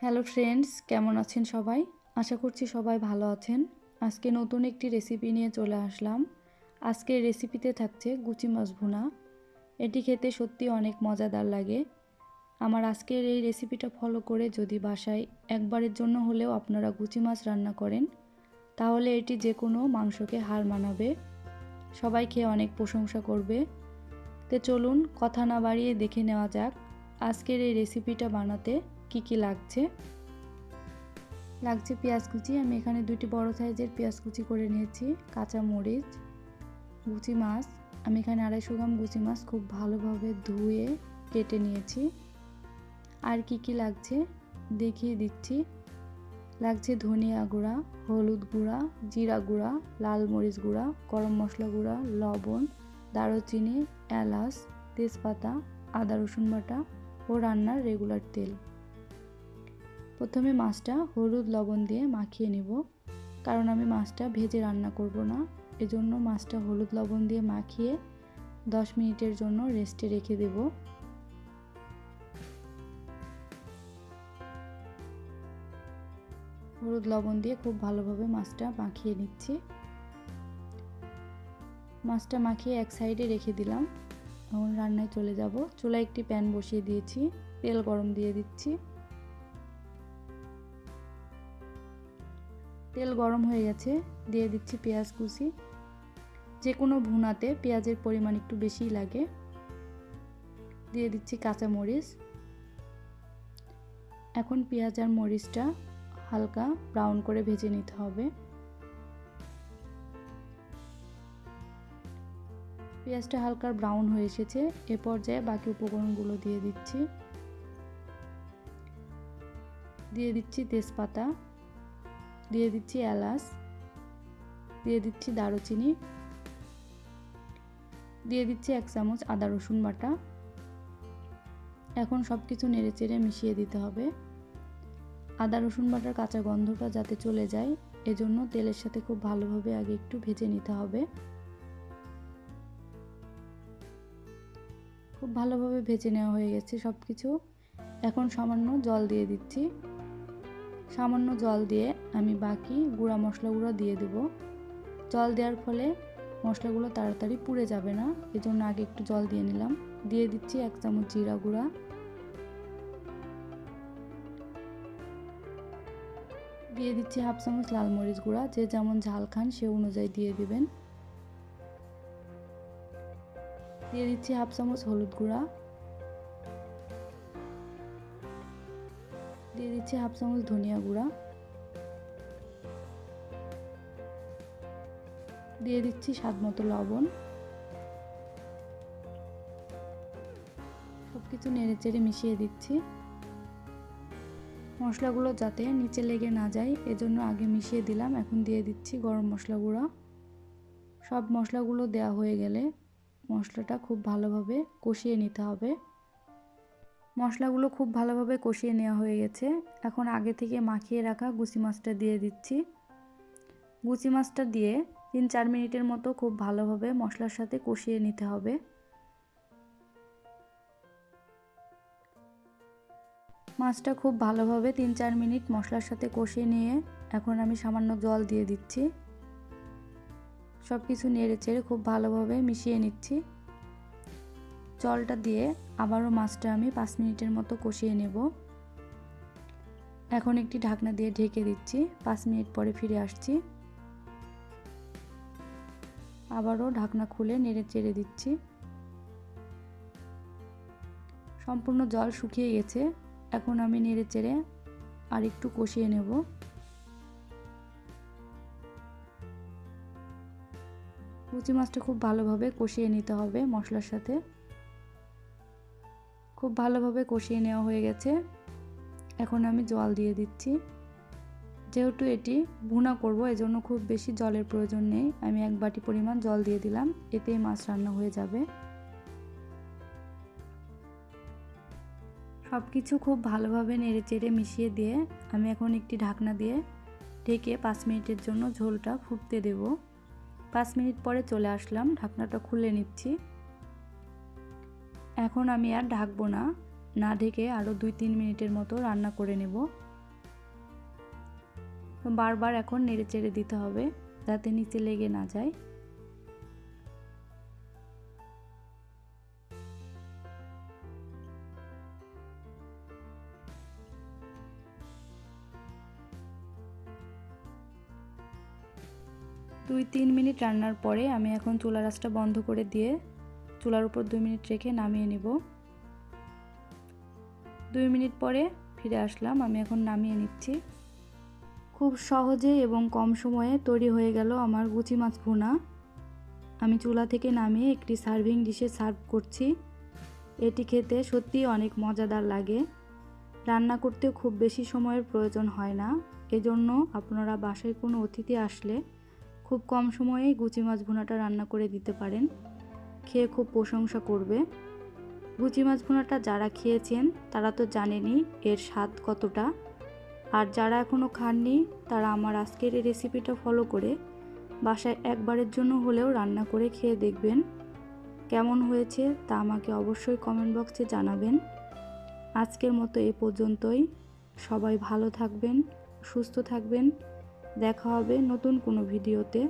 Hello friends, কেমন আছেন সবাই? আশা করছি সবাই ভালো আছেন। আজকে নতুন একটি রেসিপি নিয়ে চলে আসলাম। আজকের রেসিপিতে থাকছে গুচি মাছ ভুনা। এটি খেতে সত্যি অনেক মজাদার লাগে। আমার আজকের এই রেসিপিটা ফলো করে যদি বাসায় একবারের জন্য হলেও আপনারা গুচি মাছ রান্না করেন, তাহলে এটি যে কোনো মাংসকে হার মানাবে। সবাই খেয়ে অনেক প্রশংসা করবে। তো চলুন কথা না বাড়িয়ে দেখে নেওয়া যাক আজকের এই রেসিপিটা বানাতে কি কি লাগছে। পেঁয়াজ কুচি। আমি এখানে দুটি বড় সাইজের পেঁয়াজ কুচি করে নিয়েছি। কাঁচা মরিচ, গুচি মাছ। আমি এখানে 250 গ্রাম গুচি মাছ খুব ভালোভাবে ধুয়ে কেটে নিয়েছি। আর কি কি লাগছে দেখিয়ে দিচ্ছি। লাগছে ধনিয়া গুঁড়া, হলুদ গুঁড়া, জিরা গুঁড়া, লাল মরিচ গুঁড়া, গরম মশলা গুঁড়া, লবণ, দারুচিনি, এলাচ, তেজপাতা, আদা রসুন বাটা ও রান্নার রেগুলার তেল। প্রথমে মাছটা হলুদ লবণ দিয়ে মাখিয়ে নেব, কারণ আমি মাছটা ভেজে রান্না করব না। এজন্য মাছটা হলুদ লবণ দিয়ে মাখিয়ে 10 মিনিটের জন্য রেস্টে রেখে দেব। হলুদ লবণ দিয়ে খুব ভালোভাবে মাছটা মাখিয়ে নিচ্ছি। মাছটা মাখিয়ে এক সাইডে রেখে দিলাম। এখন রান্নায় চলে যাব। চুলায় একটি প্যান বসিয়ে দিয়েছি, তেল গরম দিয়ে দিচ্ছি। তেল গরম হয়ে গেছে, দিয়ে দিচ্ছি পেঁয়াজ কুচি। যে কোনো ভুনাতে পেঁয়াজের পরিমাণ একটু বেশিই লাগে। দিয়ে দিচ্ছি কাঁচা মরিচ। এখন পেঁয়াজ আর মরিচটা হালকা ব্রাউন করে ভেজে নিতে হবে। পেঁয়াজটা হালকা ব্রাউন হয়ে এসেছে। এ পর্যায়ে বাকি উপকরণগুলো দিয়ে দিচ্ছি। দিয়ে দিচ্ছি তেজপাতা, দিয়ে দিচ্ছি এলাচ, দিয়ে দিচ্ছি দারুচিনি, দিয়ে দিচ্ছি 1 চামচ আদা রসুন বাটা। এখন সব কিছু নেড়েচেড়ে মিশিয়ে দিতে হবে। আদা রসুন বাটার কাঁচা গন্ধটা যাতে চলে যায়, এজন্য তেলের সাথে খুব ভালোভাবে আগে একটু ভেজে নিতে হবে। খুব ভালোভাবে ভেজে নেওয়া হয়ে গেছে সব কিছু। এখন সামান্য জল দিয়ে দিচ্ছি। সামান্য জল দিয়ে আমি বাকি গুঁড়া মশলাগুলো দিয়ে দেব। জল দেওয়ার ফলে মশলাগুলো তাড়াতাড়ি পুড়ে যাবে না, এজন্য আগে একটু জল দিয়ে নিলাম। দিয়ে দিচ্ছি 1 চামচ জিরা গুঁড়া, দিয়ে দিচ্ছি 1/2 চামচ লাল মরিচ গুঁড়া। যে যেমন ঝাল খান সে অনুযায়ী দিয়ে দিবেন। দিয়ে দিচ্ছি 1/2 চামচ হলুদ গুঁড়া, দিয়ে দিচ্ছি 1/2 চামচ ধনিয়া গুঁড়া, দিয়ে দিচ্ছি স্বাদ মতো লবণ। সবকিছু নেড়েচেড়ে মিশিয়ে দিচ্ছি। মশলাগুলো যাতে নিচে লেগে না যায় এজন্য আগে মিশিয়ে দিলাম। এখন দিয়ে দিচ্ছি গরম মশলা গুঁড়া। সব মশলাগুলো দেওয়া হয়ে গেলে মশলাটা খুব ভালোভাবে কষিয়ে নিতে হবে। মশলাগুলো খুব ভালোভাবে কষিয়ে নেওয়া হয়ে গেছে। এখন আগে থেকে মাখিয়ে রাখা গুচি মাছটা দিয়ে দিচ্ছি। গুচি মাছটা দিয়ে 3-4 মিনিটের মতো খুব ভালোভাবে মশলার সাথে কষিয়ে নিতে হবে। মাছটা খুব ভালোভাবে 3-4 মিনিট মশলার সাথে কষিয়ে নিয়ে এখন আমি সামান্য জল দিয়ে দিচ্ছি। সব কিছু নেড়েচেড়ে খুব ভালোভাবে মিশিয়ে নিচ্ছি। জলটা দিয়ে আবারও মাছটা আমি 5 মিনিটের মতো কষিয়ে নেব। এখন একটি ঢাকনা দিয়ে ঢেকে দিচ্ছি। 5 মিনিট পরে ফিরে আসছি। আবারও ঢাকনা খুলে নেড়েচেড়ে দিচ্ছি। সম্পূর্ণ জল শুকিয়ে গেছে। এখন আমি নেড়েচেড়ে আর একটু কষিয়ে নেব। গুচি মাছটা খুব ভালোভাবে কষিয়ে নিতে হবে মশলার সাথে। খুব ভালোভাবে কষিয়ে নেওয়া হয়ে গেছে। এখন আমি জল দিয়ে দিচ্ছি। যেহেতু এটি ভুনা করব এজন্য খুব বেশি জলের প্রয়োজন নেই। আমি 1 বাটি পরিমাণ জল দিয়ে দিলাম, এতেই মাছ রান্না হয়ে যাবে। সব কিছু খুব ভালোভাবে নেড়েচেড়ে মিশিয়ে দিয়ে আমি এখন একটি ঢাকনা দিয়ে ঢেকে 5 মিনিটের জন্য ঝোলটা ফুটতে দেব। 5 মিনিট পরে চলে আসলাম, ঢাকনাটা খুলে নিচ্ছি। এখন আমি আর ঢাকবো না, না ঢেকে আরও 2-3 মিনিটের মতো রান্না করে নেব। বারবার এখন নেড়ে চেড়ে দিতে হবে যাতে নিচে লেগে না যায়। দুই 3 মিনিট রান্নার পরে আমি এখন চুলার আঁচটা বন্ধ করে দিয়ে চুলার উপর 2 মিনিট রেখে নামিয়ে নেব। 2 মিনিট পরে ফিরে আসলাম, আমি এখন নামিয়ে নিচ্ছি। খুব সহজে এবং কম সময়ে তৈরি হয়ে গেল আমার গুচি মাছ ভুনা। আমি চুলা থেকে নামিয়ে একটি সার্ভিং ডিশে সার্ভ করছি। এটি খেতে সত্যিই অনেক মজাদার লাগে। রান্না করতে খুব বেশি সময়ের প্রয়োজন হয় না, এজন্য আপনারা বাসায় কোনো অতিথি আসলে খুব কম সময়েই গুচি মাছ ভুনাটা রান্না করে দিতে পারেন। খেয়ে খুব প্রশংসা করবে। গুচি মাছ ভুনাটা যারা খেয়েছেন তারা তো জানেনই এর স্বাদ কতটা, আর যারা এখনও খাননি তারা আমার আজকের এই রেসিপিটা ফলো করে বাসায় একবারের জন্য হলেও রান্না করে খেয়ে দেখবেন। কেমন হয়েছে তা আমাকে অবশ্যই কমেন্ট বক্সে জানাবেন। আজকের মতো এ পর্যন্তই। সবাই ভালো থাকবেন, সুস্থ থাকবেন। দেখা হবে নতুন কোনো ভিডিওতে।